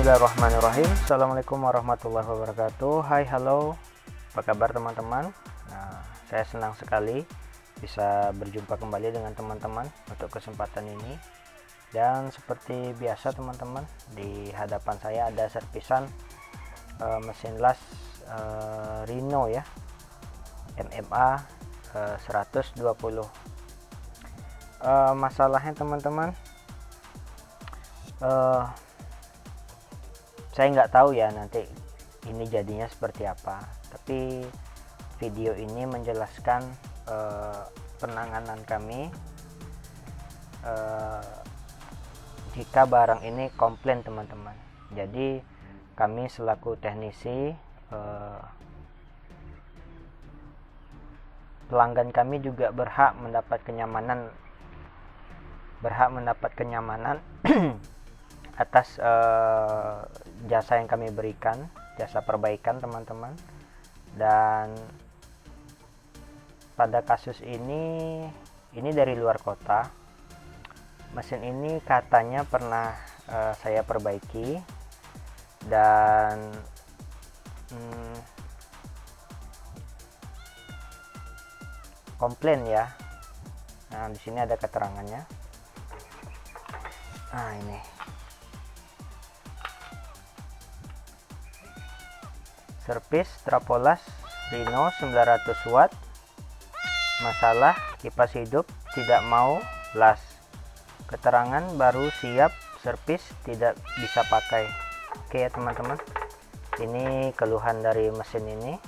Bismillahirrahmanirrahim. Assalamualaikum warahmatullahi wabarakatuh. Hai, halo, apa kabar teman-teman? Saya senang sekali bisa berjumpa kembali dengan teman-teman untuk kesempatan ini. Dan seperti biasa teman-teman, di hadapan saya ada servisan mesin las Rhino ya, MMA 120. Masalahnya teman-teman, saya nggak tahu ya nanti ini jadinya seperti apa, tapi video ini menjelaskan penanganan kami jika barang ini komplain teman-teman. Jadi kami selaku teknisi, pelanggan kami juga berhak mendapat kenyamanan atas jasa yang kami berikan, jasa perbaikan teman-teman. Dan pada kasus ini dari luar kota. Mesin ini katanya pernah saya perbaiki dan komplain ya. Nah, di sini ada keterangannya. Nah, ini servis Trapolas Rhino 900 watt, masalah kipas hidup tidak mau las, keterangan baru siap servis tidak bisa pakai. Oke ya teman-teman, ini keluhan dari mesin ini.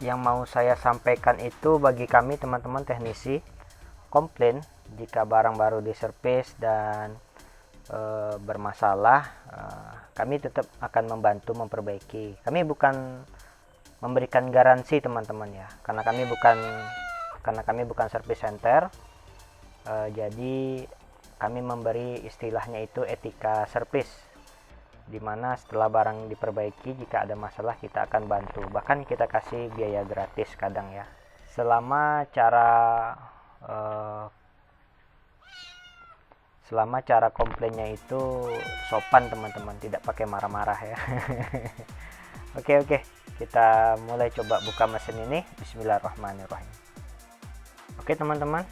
Yang mau saya sampaikan itu, bagi kami teman-teman teknisi, komplain jika barang baru diservis dan bermasalah, kami tetap akan membantu memperbaiki. Kami bukan memberikan garansi teman-teman ya, karena kami bukan service center. Jadi kami memberi istilahnya itu etika service, dimana setelah barang diperbaiki jika ada masalah kita akan bantu, bahkan kita kasih biaya gratis kadang ya, selama cara komplainnya itu sopan teman-teman, tidak pakai marah-marah ya. Oke, kita mulai coba buka mesin ini. Bismillahirrahmanirrahim. Oke teman-teman,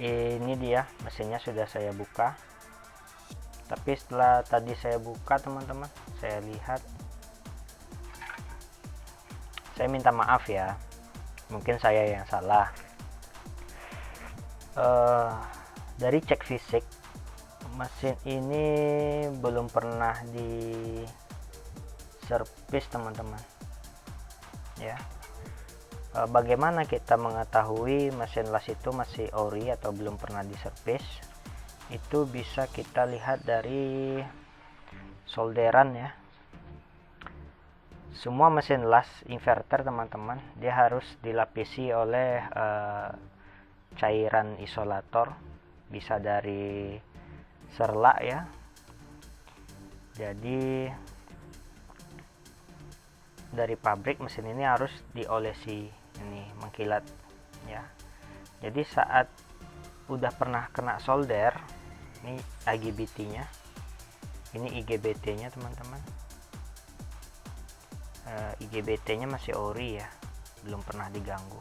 ini dia mesinnya sudah saya buka. Tapi setelah tadi saya buka teman-teman, saya lihat, saya minta maaf ya, mungkin saya yang salah. Dari cek fisik, mesin ini belum pernah di servis teman-teman ya. Bagaimana kita mengetahui mesin las itu masih ori atau belum pernah diservis? Itu bisa kita lihat dari solderan ya. Semua mesin las inverter teman-teman, dia harus dilapisi oleh cairan isolator, bisa dari serla ya. Jadi dari pabrik mesin ini harus diolesi, ini mengkilat ya. Jadi saat udah pernah kena solder, ini IGBT nya, ini IGBT nya teman-teman. IGBT nya masih ori ya, belum pernah diganggu,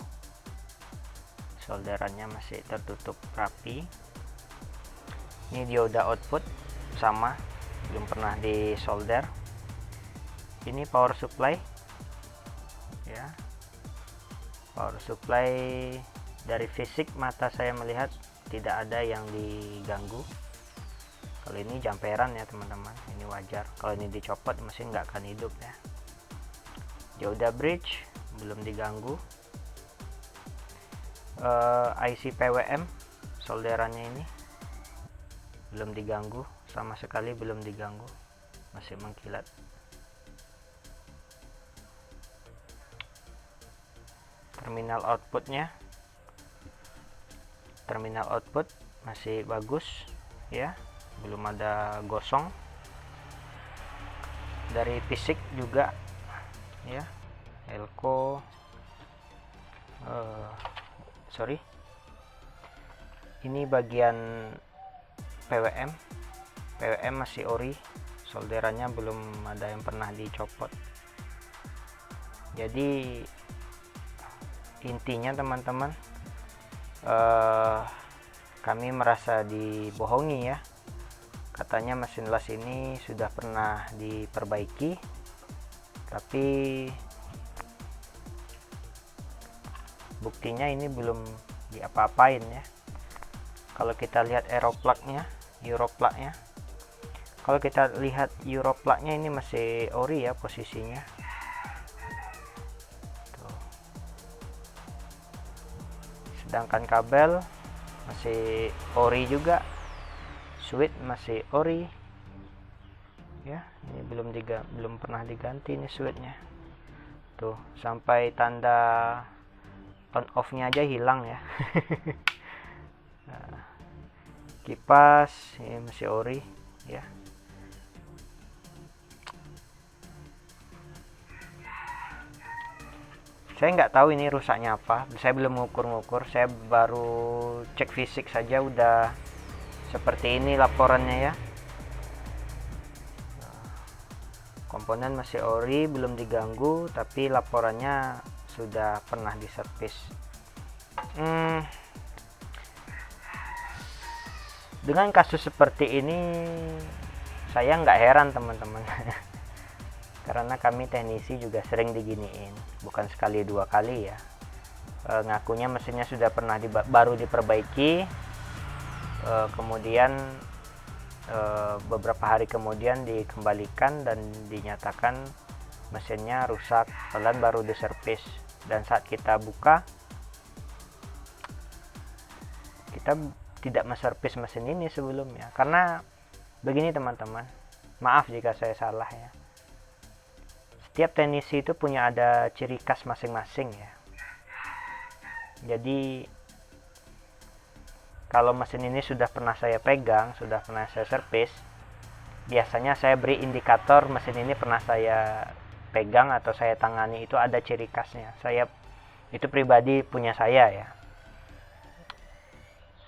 solderannya masih tertutup rapi. Ini dioda output sama, belum pernah disolder. Ini power supply ya, power supply dari fisik mata saya melihat tidak ada yang diganggu. Kalau ini jamperan ya teman-teman, ini wajar. Kalau ini dicopot mesin nggak akan hidup ya. Dioda bridge belum diganggu. IC PWM solderannya ini belum diganggu, sama sekali belum diganggu, masih mengkilat. Terminal output masih bagus ya, belum ada gosong. Dari fisik juga ya, elko ini bagian PWM masih ori, solderannya belum ada yang pernah dicopot. Jadi intinya teman-teman, kami merasa dibohongi ya, katanya mesin las ini sudah pernah diperbaiki, tapi buktinya ini belum diapa-apain ya. Kalau kita lihat Europlug-nya, kalau kita lihat Europlug-nya ini masih ori ya posisinya. Tuh. Sedangkan kabel masih ori juga, switch masih ori ya. Ini belum pernah diganti ini switchnya. Tuh, sampai tanda on off-nya aja hilang ya. Nah, kipas ini masih ori ya. Saya nggak tahu ini rusaknya apa, saya belum ngukur-ngukur, saya baru cek fisik saja udah seperti ini laporannya ya. Komponen masih ori, belum diganggu, tapi laporannya sudah pernah diservis. Dengan kasus seperti ini saya nggak heran teman-teman. Karena kami teknisi juga sering diginiin, bukan sekali dua kali ya. Ngakunya mesinnya sudah pernah baru diperbaiki, kemudian beberapa hari kemudian dikembalikan dan dinyatakan mesinnya rusak, dan baru diservis. Dan saat kita buka, kita tidak menservis mesin ini sebelumnya. Karena begini teman-teman, maaf jika saya salah ya, setiap teknisi itu punya ada ciri khas masing-masing ya. Jadi kalau mesin ini sudah pernah saya pegang, sudah pernah saya servis, biasanya saya beri indikator mesin ini pernah saya pegang atau saya tangani, itu ada ciri khasnya. Saya itu pribadi punya saya ya.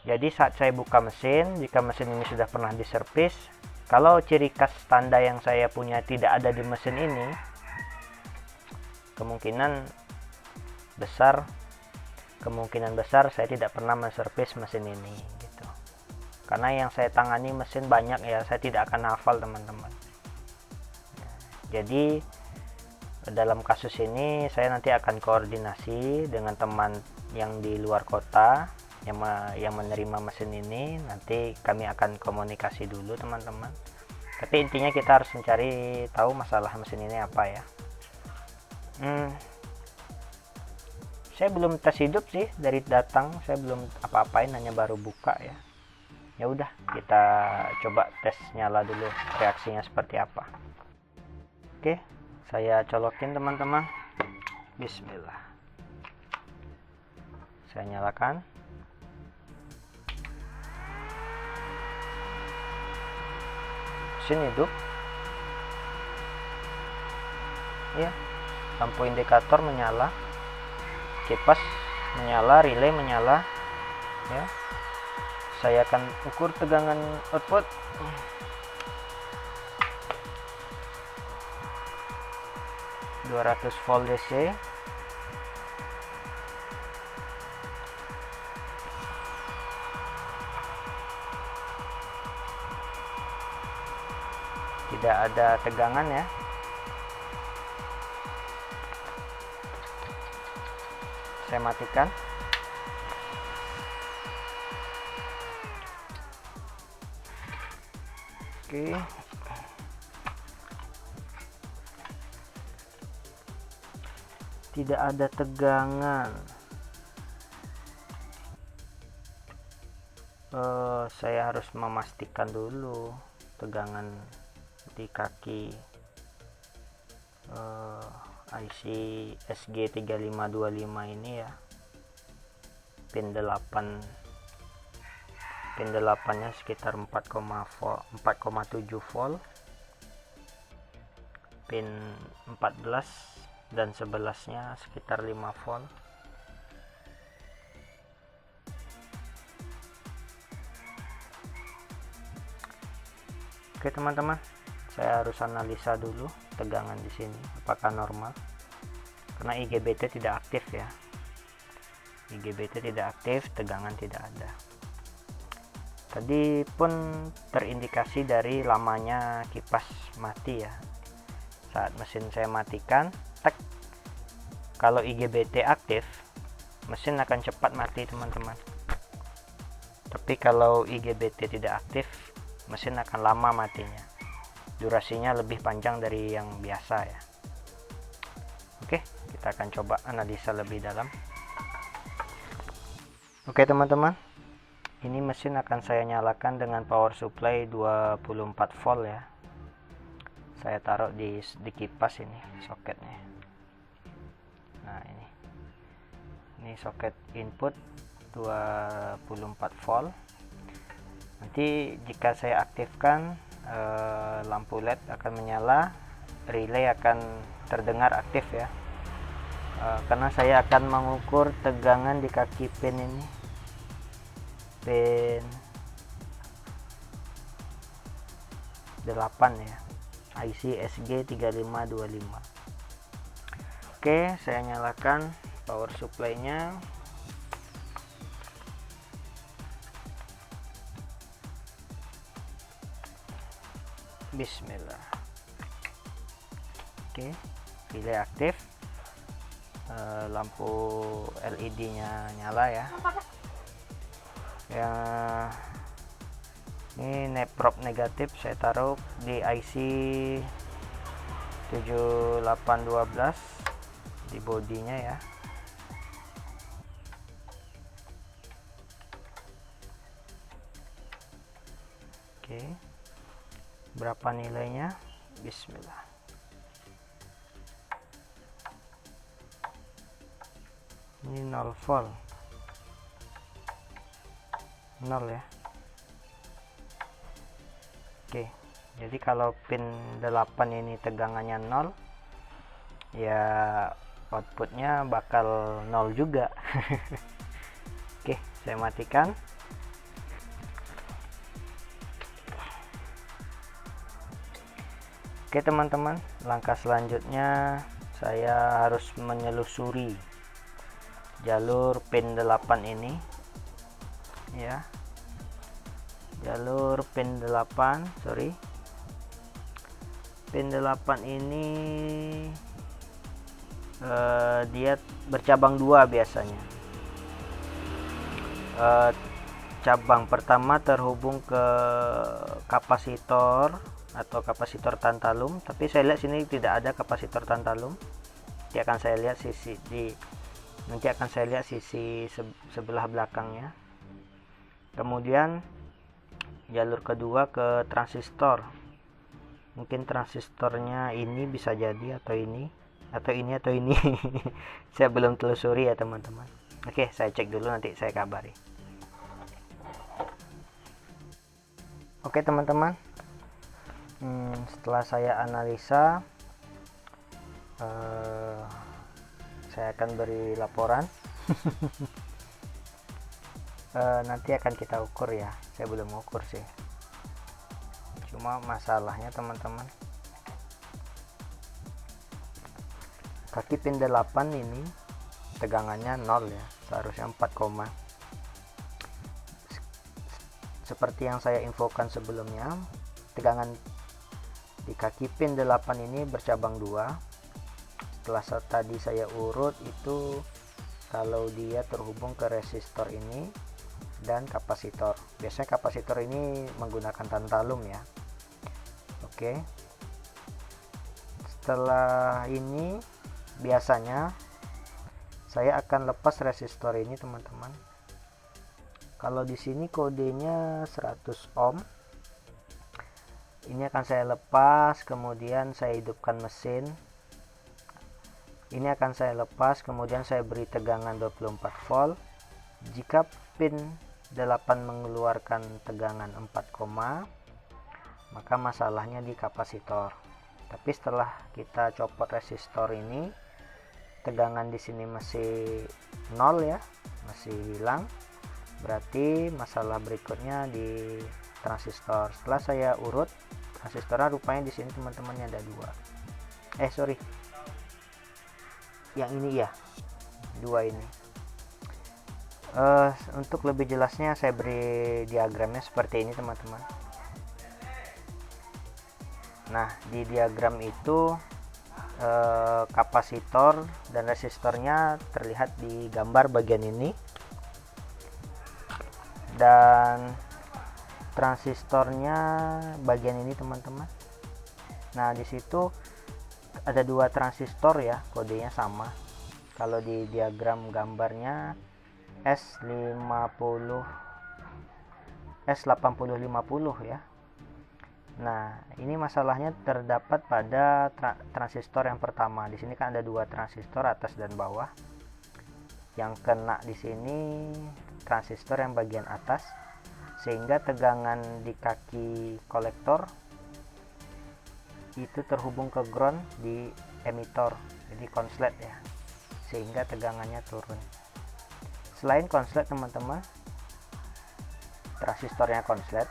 Jadi saat saya buka mesin, jika mesin ini sudah pernah diservis, kalau ciri khas tanda yang saya punya tidak ada di mesin ini, kemungkinan besar saya tidak pernah menservis mesin ini gitu. Karena yang saya tangani mesin banyak ya, saya tidak akan hafal teman-teman. Jadi dalam kasus ini saya nanti akan koordinasi dengan teman yang di luar kota yang menerima mesin ini. Nanti kami akan komunikasi dulu teman-teman. Tapi intinya kita harus mencari tahu masalah mesin ini apa ya. Saya belum tes hidup sih dari datang, saya belum apa-apain, hanya baru buka ya. Ya udah, kita coba tes nyala dulu, reaksinya seperti apa. Oke, saya colokin teman-teman. Bismillah. Saya nyalakan. Mesin hidup. Ya, lampu indikator menyala, kipas menyala, relay menyala ya. Saya akan ukur tegangan output. ...200 volt DC. Tidak ada tegangan ya. Saya matikan. Oke. Tidak ada tegangan. Saya harus memastikan dulu tegangan di kaki IC SG3525 ini ya. Pin 8-nya sekitar 4,7 volt. Pin 14 dan 11-nya sekitar 5 volt. Oke teman-teman, saya harus analisa dulu tegangan di sini apakah normal, karena IGBT tidak aktif ya. IGBT tidak aktif, tegangan tidak ada. Tadi pun terindikasi dari lamanya kipas mati ya. Saat mesin saya matikan, tek, kalau IGBT aktif, mesin akan cepat mati teman-teman. Tapi kalau IGBT tidak aktif, mesin akan lama matinya. Durasinya lebih panjang dari yang biasa ya. Oke, kita akan coba analisa lebih dalam. Oke teman-teman, ini mesin akan saya nyalakan dengan power supply 24 volt ya. Saya taruh di kipas ini soketnya. Nah ini soket input 24 volt. Nanti jika saya aktifkan, lampu LED akan menyala, relay akan terdengar aktif ya. Karena saya akan mengukur tegangan di kaki pin ini, pin 8 ya, IC SG3525. Oke, saya nyalakan power supply-nya. Bismillah. Oke, relay aktif, lampu LED-nya nyala ya. Ini neprop negatif saya taruh di IC 7812 di bodinya ya. Oke, berapa nilainya? Bismillah. Ini 0 volt, 0 ya. Oke, jadi kalau pin 8 ini tegangannya 0 ya, outputnya bakal 0 juga. Oke, saya matikan. Oke teman-teman, langkah selanjutnya saya harus menyelusuri jalur pin 8 ini ya. Jalur pin 8, pin 8 ini dia bercabang dua biasanya. Cabang pertama terhubung ke kapasitor atau kapasitor tantalum, tapi saya lihat sini tidak ada kapasitor tantalum. Nanti akan saya lihat sisi sebelah belakangnya. Kemudian jalur kedua ke transistor. Mungkin transistornya ini bisa jadi, atau ini atau ini. Saya belum telusuri ya teman-teman. Oke, saya cek dulu, nanti saya kabari. Oke teman-teman, setelah saya analisa, saya akan beri laporan. Nanti akan kita ukur ya. Saya belum ukur sih, cuma masalahnya teman-teman, kaki pin 8 ini tegangannya 0 ya, seharusnya 4, seperti yang saya infokan sebelumnya. Tegangan di kaki pin 8 ini bercabang dua. Setelah tadi saya urut itu, kalau dia terhubung ke resistor ini dan kapasitor. Biasanya kapasitor ini menggunakan tantalum ya. Oke, setelah ini biasanya saya akan lepas resistor ini teman-teman. Kalau di sini kodenya 100 ohm, ini akan saya lepas, kemudian saya hidupkan mesin. Ini akan saya lepas, kemudian saya beri tegangan 24 volt. Jika pin 8 mengeluarkan tegangan 4, maka masalahnya di kapasitor. Tapi setelah kita copot resistor ini, tegangan di sini masih 0 ya, masih hilang. Berarti masalah berikutnya di transistor. Setelah saya urut transistornya rupanya di sini teman-teman ada dua. Sorry, yang ini ya, dua ini. Untuk lebih jelasnya saya beri diagramnya seperti ini teman-teman. Nah, di diagram itu kapasitor dan resistornya terlihat di gambar bagian ini, dan transistornya bagian ini teman-teman. Nah, di situ ada dua transistor ya, kodenya sama. Kalau di diagram gambarnya S8050 ya. Nah, ini masalahnya terdapat pada transistor yang pertama. Di sini kan ada dua transistor atas dan bawah. Yang kena di sini transistor yang bagian atas, sehingga tegangan di kaki kolektor itu terhubung ke ground di emitor, jadi konslet ya, sehingga tegangannya turun. Selain konslet teman-teman, transistornya konslet,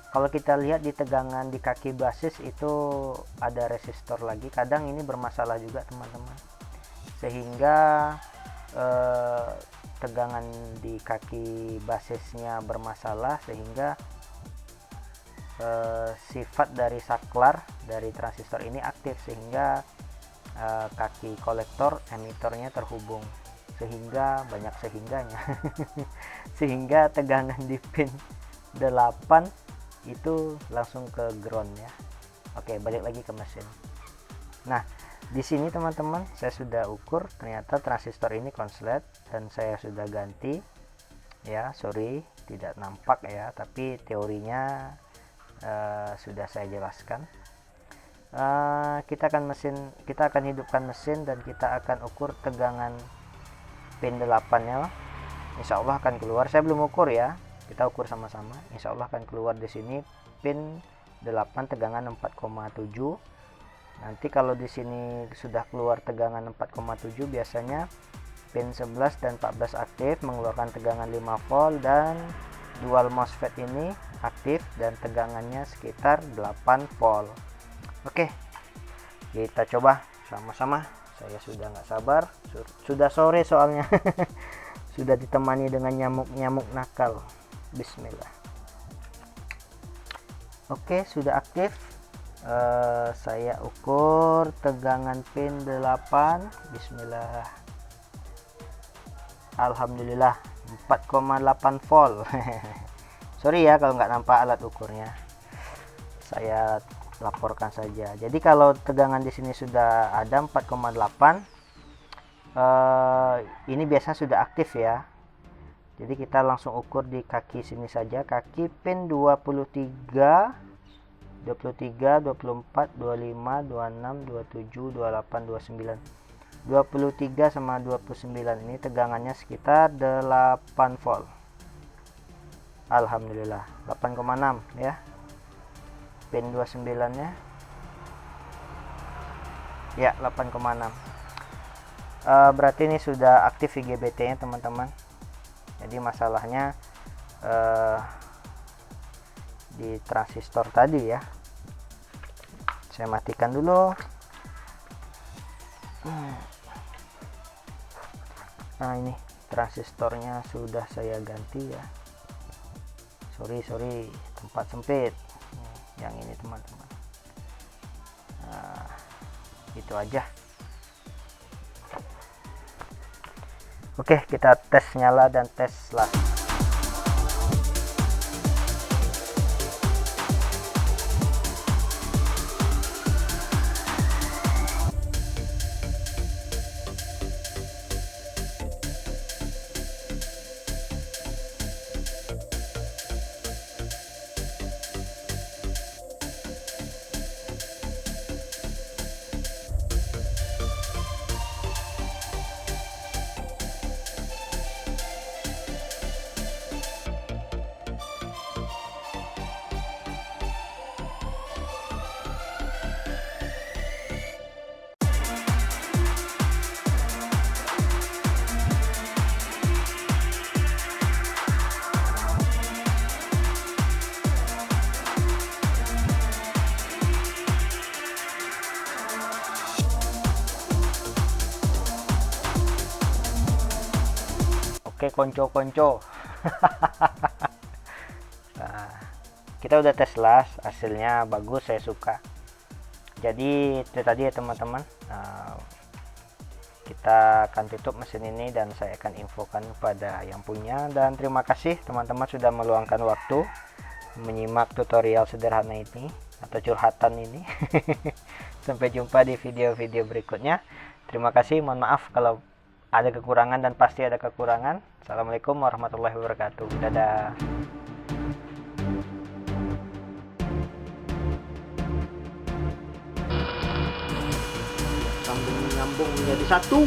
kalau kita lihat di tegangan di kaki basis itu ada resistor lagi. Kadang ini bermasalah juga teman-teman, sehingga tegangan di kaki basisnya bermasalah, sehingga sifat dari saklar dari transistor ini aktif, sehingga kaki kolektor emitornya terhubung, sehingga banyak sehingganya sehingga tegangan di pin 8 itu langsung ke ground ya. Oke, balik lagi ke mesin. Nah, di sini teman-teman saya sudah ukur, ternyata transistor ini konslet dan saya sudah ganti ya. Sorry tidak nampak ya, tapi teorinya sudah saya jelaskan. Kita akan hidupkan mesin dan kita akan ukur tegangan pin 8 nya. Insya Allah akan keluar. Saya belum ukur ya, kita ukur sama-sama. Insya Allah akan keluar di sini pin 8 tegangan 4,7. Nanti kalau di sini sudah keluar tegangan 4,7, biasanya pin 11 dan 14 aktif mengeluarkan tegangan 5 volt, dan dual MOSFET ini aktif dan tegangannya sekitar 8 volt. Oke, kita coba sama-sama. Saya sudah nggak sabar, sudah sore soalnya sudah ditemani dengan nyamuk-nyamuk nakal. Bismillah. Oke, sudah aktif. Saya ukur tegangan pin 8. Bismillah. Alhamdulillah 4,8 volt. Sorry ya kalau nggak nampak alat ukurnya, saya laporkan saja. Jadi kalau tegangan di sini sudah ada 4,8, ini biasanya sudah aktif ya. Jadi kita langsung ukur di kaki sini saja, kaki pin 23, 24, 25, 26, 27, 28, 29. 23 sama 29 ini tegangannya sekitar 8 volt. Alhamdulillah 8,6 ya. Pin 29 nya ya 8,6. Berarti ini sudah aktif IGBT nya teman-teman. Jadi masalahnya di transistor tadi ya. Saya matikan dulu. Nah, ini transistornya sudah saya ganti ya. Sorry tempat sempit. Yang ini teman-teman. Nah, itu aja. Oke, kita tes nyala dan tes last. oke konco-konco. Nah, kita udah tes las, hasilnya bagus, saya suka. Jadi itu tadi ya teman-teman, kita akan tutup mesin ini dan saya akan infokan kepada yang punya. Dan terima kasih teman-teman sudah meluangkan waktu menyimak tutorial sederhana ini atau curhatan ini. Sampai jumpa di video-video berikutnya. Terima kasih, mohon maaf kalau ada kekurangan, dan pasti ada kekurangan. Assalamualaikum warahmatullahi wabarakatuh. Dadah. Sambung menyambung menjadi satu.